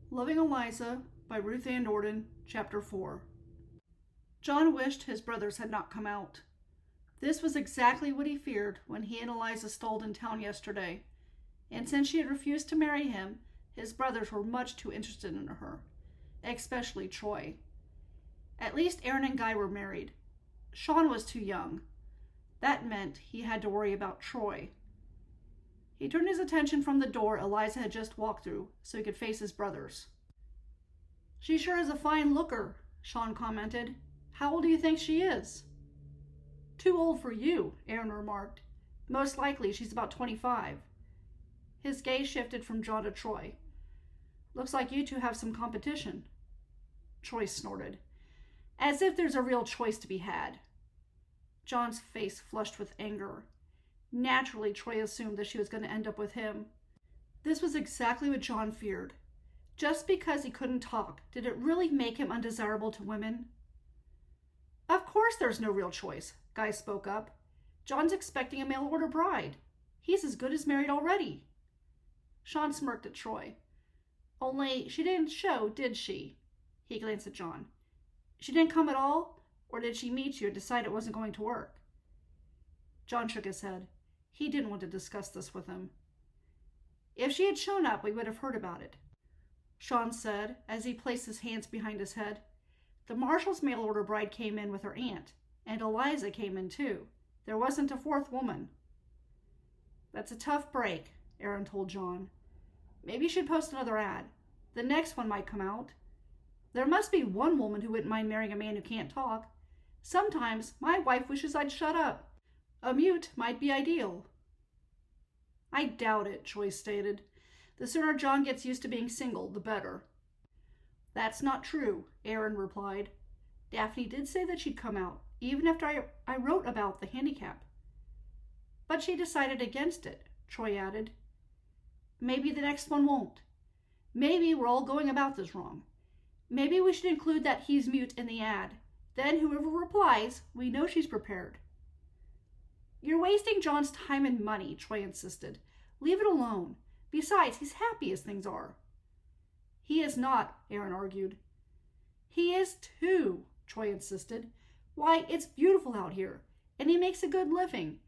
Loving Eliza by Ruth Nordin, Chapter 4. John wished his brothers had not come out. This was exactly what he feared when he and Eliza stalled in town yesterday, and since she had refused to marry him, his brothers were much too interested in her, especially Troy. At least Aaron and Guy were married. Sean was too young. That meant he had to worry about Troy. He turned his attention from the door Eliza had just walked through so he could face his brothers. "She sure is a fine looker," Sean commented. "How old do you think she is?" "Too old for you," Aaron remarked. "Most likely she's about 25. His gaze shifted from John to Troy. "Looks like you two have some competition." Troy snorted. "As if there's a real choice to be had." John's face flushed with anger. Naturally, Troy assumed that she was going to end up with him. This was exactly what John feared. Just because he couldn't talk, did it really make him undesirable to women? "Of course there's no real choice," Guy spoke up. "John's expecting a mail-order bride. He's as good as married already." Sean smirked at Troy. "Only she didn't show, did she?" He glanced at John. "She didn't come at all? Or did she meet you and decide it wasn't going to work?" John shook his head. He didn't want to discuss this with him. "If she had shown up, we would have heard about it," Sean said as he placed his hands behind his head. "The marshal's mail-order bride came in with her aunt, and Eliza came in too. There wasn't a fourth woman." "That's a tough break," Aaron told John. "Maybe you should post another ad. The next one might come out. There must be one woman who wouldn't mind marrying a man who can't talk. Sometimes my wife wishes I'd shut up. A mute might be ideal." "I doubt it," Troy stated. "The sooner John gets used to being single, the better." "That's not true," Aaron replied. "Daphne did say that she'd come out, even after I wrote about the handicap." "But she decided against it," Troy added. "Maybe the next one won't. Maybe we're all going about this wrong. Maybe we should include that he's mute in the ad. Then whoever replies, we know she's prepared." "You're wasting John's time and money," Troy insisted. "Leave it alone. Besides, he's happy as things are." "He is not," Aaron argued. "He is too," Troy insisted. "Why, it's beautiful out here, and he makes a good living.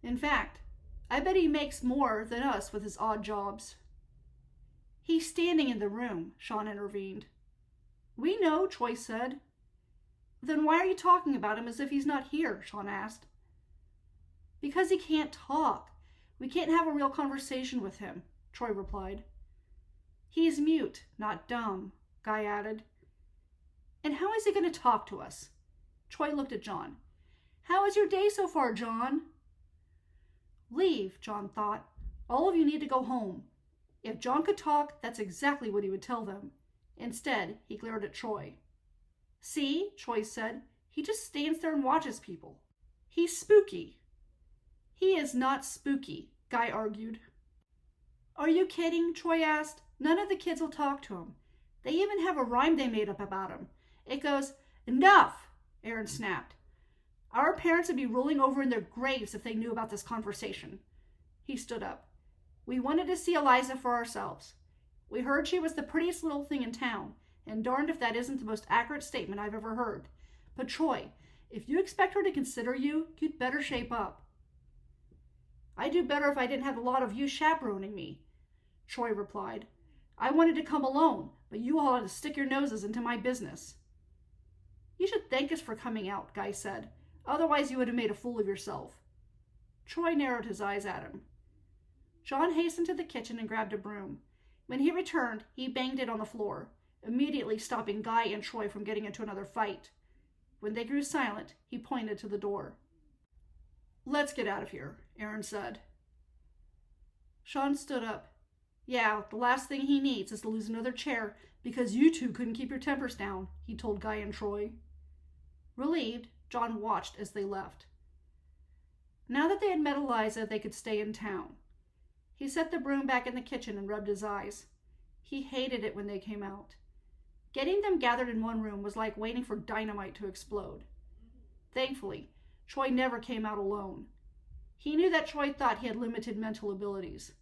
In fact, I bet he makes more than us with his odd jobs." "He's standing in the room," Sean intervened. "We know," Troy said. "Then why are you talking about him as if he's not here?" Sean asked. "Because he can't talk. We can't have a real conversation with him," Troy replied. "He's mute, not dumb," Guy added. "And how is he going to talk to us?" Troy looked at John. "How is your day so far, John?" Leave, John thought. All of you need to go home. If John could talk, that's exactly what he would tell them. Instead, he glared at Troy. "See," Troy said. "He just stands there and watches people. He's spooky." "He is not spooky," Guy argued. "Are you kidding?" Troy asked. "None of the kids will talk to him. They even have a rhyme they made up about him. It goes, 'Enough!'" Aaron snapped. "Our parents would be rolling over in their graves if they knew about this conversation." He stood up. "We wanted to see Eliza for ourselves. We heard she was the prettiest little thing in town, and darned if that isn't the most accurate statement I've ever heard. But Troy, if you expect her to consider you, you'd better shape up." "I'd do better if I didn't have a lot of you chaperoning me," Troy replied. "I wanted to come alone, but you all had to stick your noses into my business." "You should thank us for coming out," Guy said. "Otherwise you would have made a fool of yourself." Troy narrowed his eyes at him. John hastened to the kitchen and grabbed a broom. When he returned, he banged it on the floor, immediately stopping Guy and Troy from getting into another fight. When they grew silent, he pointed to the door. "Let's get out of here," Aaron said. Sean stood up. "Yeah, the last thing he needs is to lose another chair because you two couldn't keep your tempers down," he told Guy and Troy. Relieved, John watched as they left. Now that they had met Eliza, they could stay in town. He set the broom back in the kitchen and rubbed his eyes. He hated it when they came out. Getting them gathered in one room was like waiting for dynamite to explode. Thankfully, Troy never came out alone. He knew that Troy thought he had limited mental abilities.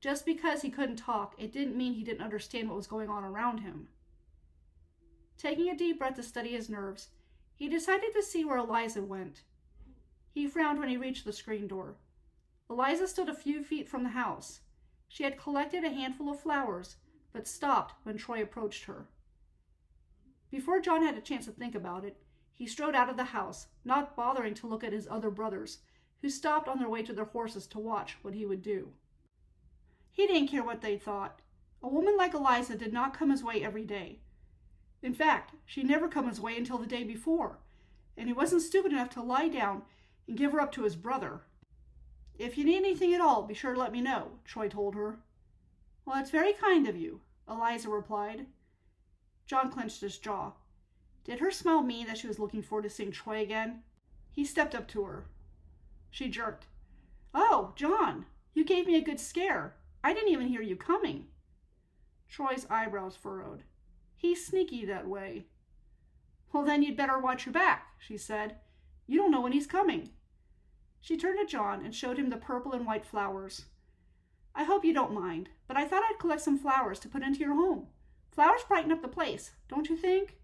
Just because he couldn't talk, it didn't mean he didn't understand what was going on around him. Taking a deep breath to steady his nerves, he decided to see where Eliza went. He frowned when he reached the screen door. Eliza stood a few feet from the house. She had collected a handful of flowers, but stopped when Troy approached her. Before John had a chance to think about it, he strode out of the house, not bothering to look at his other brothers, who stopped on their way to their horses to watch what he would do. He didn't care what they thought. A woman like Eliza did not come his way every day. In fact, she never come his way until the day before, and he wasn't stupid enough to lie down and give her up to his brother. "If you need anything at all, be sure to let me know," Troy told her. "Well, it's very kind of you," Eliza replied. John clenched his jaw. Did her smile mean that she was looking forward to seeing Troy again? He stepped up to her. She jerked. "Oh, John, you gave me a good scare. I didn't even hear you coming." Troy's eyebrows furrowed. "He's sneaky that way." "Well, then you'd better watch your back," she said. "You don't know when he's coming." She turned to John and showed him the purple and white flowers. "I hope you don't mind, but I thought I'd collect some flowers to put into your home. Flowers brighten up the place, don't you think?"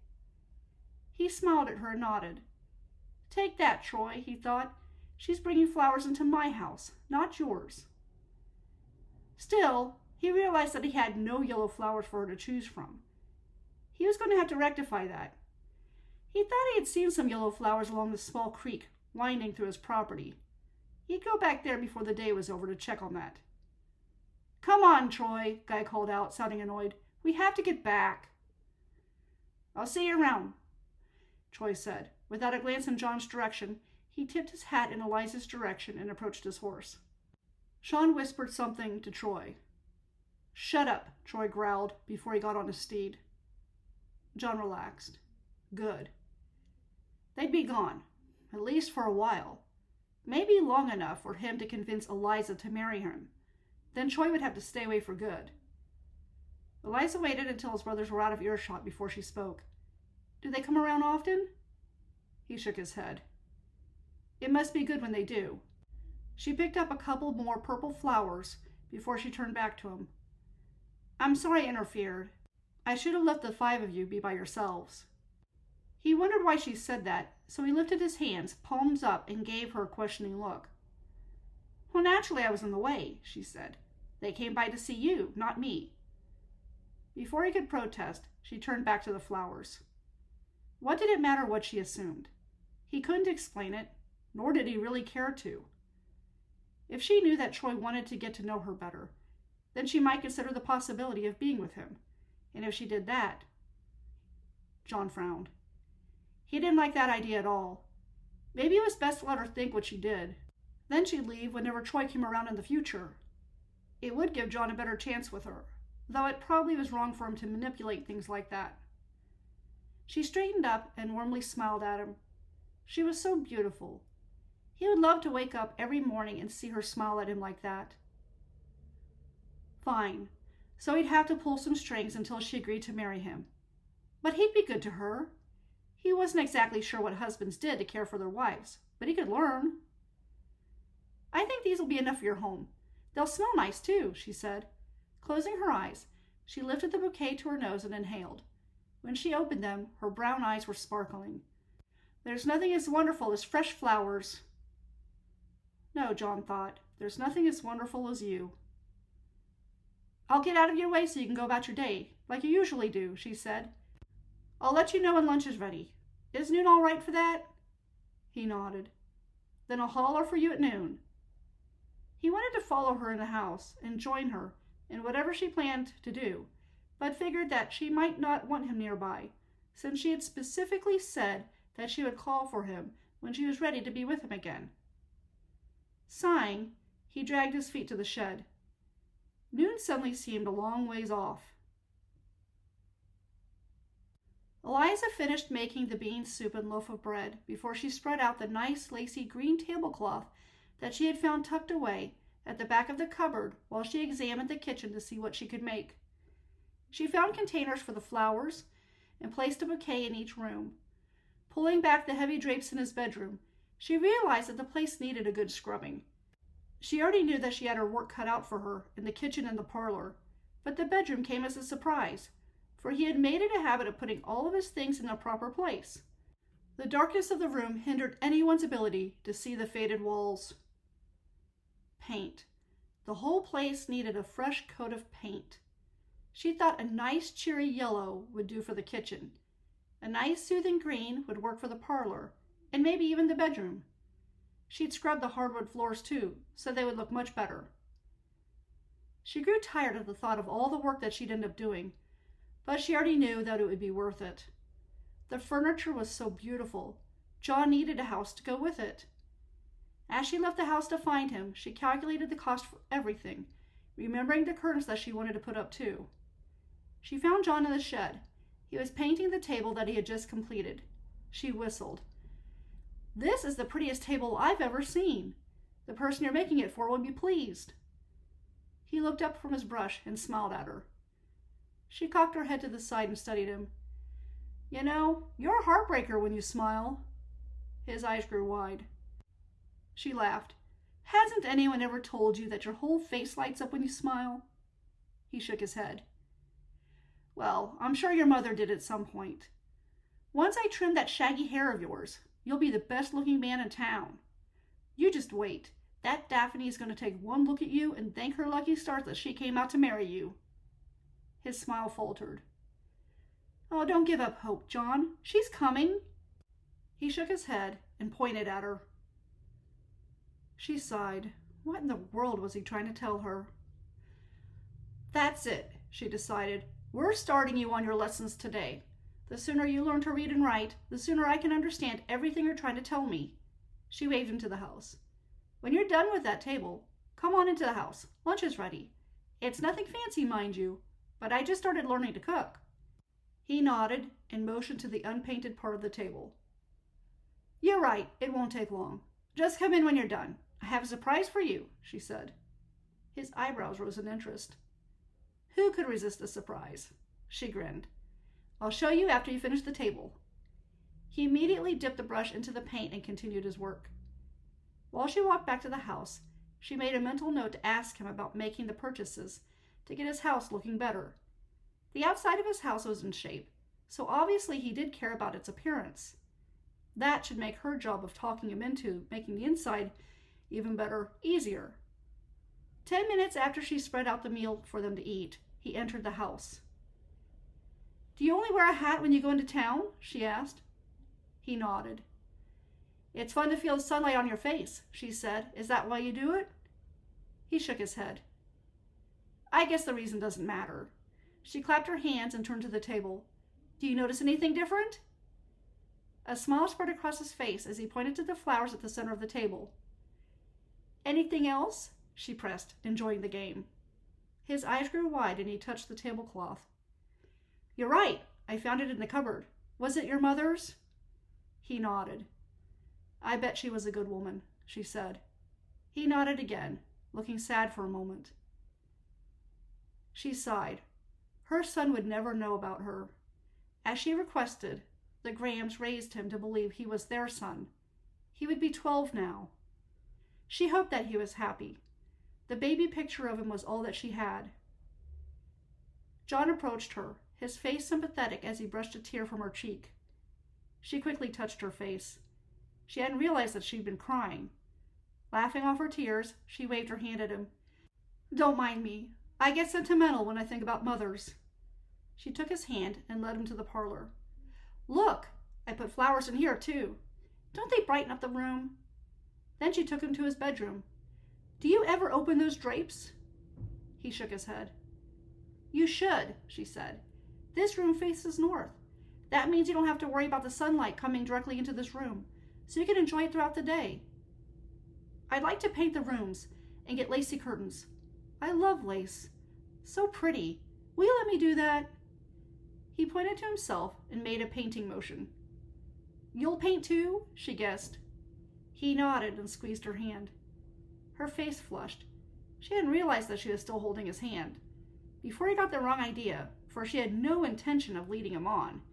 He smiled at her and nodded. "Take that, Troy," he thought. "She's bringing flowers into my house, not yours." Still, he realized that he had no yellow flowers for her to choose from. He was going to have to rectify that. He thought he had seen some yellow flowers along the small creek winding through his property. He'd go back there before the day was over to check on that. "Come on, Troy," Guy called out, sounding annoyed. "We have to get back." "I'll see you around," Troy said. Without a glance in John's direction, he tipped his hat in Eliza's direction and approached his horse. Sean whispered something to Troy. "Shut up," Troy growled before he got on his steed. John relaxed. Good. They'd be gone, at least for a while. Maybe long enough for him to convince Eliza to marry him. Then Troy would have to stay away for good. Eliza waited until his brothers were out of earshot before she spoke. "Do they come around often?" He shook his head. "It must be good when they do." She picked up a couple more purple flowers before she turned back to him. "I'm sorry I interfered. I should have let the 5 of you be by yourselves." He wondered why she said that, so he lifted his hands, palms up, and gave her a questioning look. "Well, naturally I was in the way," she said. "They came by to see you, not me." Before he could protest, she turned back to the flowers. What did it matter what she assumed? He couldn't explain it, nor did he really care to. If she knew that Troy wanted to get to know her better, then she might consider the possibility of being with him. And if she did that... John frowned. He didn't like that idea at all. Maybe it was best to let her think what she did. Then she'd leave whenever Troy came around in the future. It would give John a better chance with her, though it probably was wrong for him to manipulate things like that. She straightened up and warmly smiled at him. She was so beautiful. He would love to wake up every morning and see her smile at him like that. Fine. So he'd have to pull some strings until she agreed to marry him. But he'd be good to her. He wasn't exactly sure what husbands did to care for their wives, but he could learn. "I think these will be enough for your home. They'll smell nice, too," she said. Closing her eyes, she lifted the bouquet to her nose and inhaled. When she opened them, her brown eyes were sparkling. "There's nothing as wonderful as fresh flowers." No, John thought, there's nothing as wonderful as you. "I'll get out of your way so you can go about your day, like you usually do," she said. "I'll let you know when lunch is ready. Is noon all right for that?" He nodded. "Then I'll holler for you at noon." He wanted to follow her in the house and join her in whatever she planned to do, but figured that she might not want him nearby, since she had specifically said that she would call for him when she was ready to be with him again. Sighing, he dragged his feet to the shed. Noon suddenly seemed a long ways off. Eliza finished making the bean soup and loaf of bread before she spread out the nice, lacy green tablecloth that she had found tucked away at the back of the cupboard while she examined the kitchen to see what she could make. She found containers for the flowers and placed a bouquet in each room. Pulling back the heavy drapes in his bedroom, she realized that the place needed a good scrubbing. She already knew that she had her work cut out for her in the kitchen and the parlor, but the bedroom came as a surprise, for he had made it a habit of putting all of his things in their proper place. The darkness of the room hindered anyone's ability to see the faded walls. Paint. The whole place needed a fresh coat of paint. She thought a nice cheery yellow would do for the kitchen. A nice soothing green would work for the parlor, and maybe even the bedroom. She'd scrub the hardwood floors too, so they would look much better. She grew tired of the thought of all the work that she'd end up doing, but she already knew that it would be worth it. The furniture was so beautiful. John needed a house to go with it. As she left the house to find him, she calculated the cost for everything, remembering the curtains that she wanted to put up too. She found John in the shed. He was painting the table that he had just completed. She whistled. "This is the prettiest table I've ever seen. The person you're making it for will be pleased." He looked up from his brush and smiled at her. She cocked her head to the side and studied him. "You know, you're a heartbreaker when you smile." His eyes grew wide. She laughed. "Hasn't anyone ever told you that your whole face lights up when you smile?" He shook his head. "Well, I'm sure your mother did at some point. Once I trim that shaggy hair of yours, you'll be the best-looking man in town. You just wait. That Daphne is going to take one look at you and thank her lucky stars that she came out to marry you." His smile faltered. "Oh, don't give up hope, John. She's coming." He shook his head and pointed at her. She sighed. What in the world was he trying to tell her? "That's it," she decided. "We're starting you on your lessons today. The sooner you learn to read and write, the sooner I can understand everything you're trying to tell me." She waved him to the house. "When you're done with that table, come on into the house. Lunch is ready. It's nothing fancy, mind you, but I just started learning to cook." He nodded and motioned to the unpainted part of the table. "You're right, it won't take long. Just come in when you're done. I have a surprise for you," she said. His eyebrows rose in interest. Who could resist a surprise? She grinned. "I'll show you after you finish the table." He immediately dipped the brush into the paint and continued his work. While she walked back to the house, she made a mental note to ask him about making the purchases to get his house looking better. The outside of his house was in shape, so obviously he did care about its appearance. That should make her job of talking him into making the inside even better easier. 10 minutes after she spread out the meal for them to eat, he entered the house. "Do you only wear a hat when you go into town?" she asked. He nodded. "It's fun to feel the sunlight on your face," she said. "Is that why you do it?" He shook his head. "I guess the reason doesn't matter." She clapped her hands and turned to the table. "Do you notice anything different?" A smile spread across his face as he pointed to the flowers at the center of the table. "Anything else?" she pressed, enjoying the game. His eyes grew wide and he touched the tablecloth. "You're right. I found it in the cupboard. Was it your mother's?" He nodded. "I bet she was a good woman," she said. He nodded again, looking sad for a moment. She sighed. Her son would never know about her. As she requested, the Grahams raised him to believe he was their son. He would be 12 now. She hoped that he was happy. The baby picture of him was all that she had. John approached her, his face sympathetic as he brushed a tear from her cheek. She quickly touched her face. She hadn't realized that she'd been crying. Laughing off her tears, she waved her hand at him. "Don't mind me. I get sentimental when I think about mothers." She took his hand and led him to the parlor. "Look, I put flowers in here, too. Don't they brighten up the room?" Then she took him to his bedroom. "Do you ever open those drapes?" He shook his head. "You should," she said. "This room faces north. That means you don't have to worry about the sunlight coming directly into this room, so you can enjoy it throughout the day. I'd like to paint the rooms and get lacy curtains. I love lace. So pretty. Will you let me do that?" He pointed to himself and made a painting motion. "You'll paint too?" she guessed. He nodded and squeezed her hand. Her face flushed. She hadn't realized that she was still holding his hand. Before he got the wrong idea, for she had no intention of leading him on,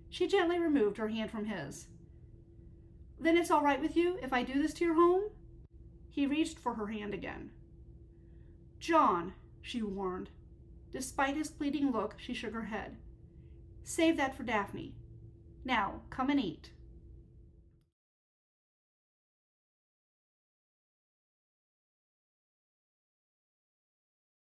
she gently removed her hand from his. "Then it's all right with you if I do this to your home?" He reached for her hand again. "John," she warned. Despite his pleading look, she shook her head. "Save that for Daphne. Now, come and eat."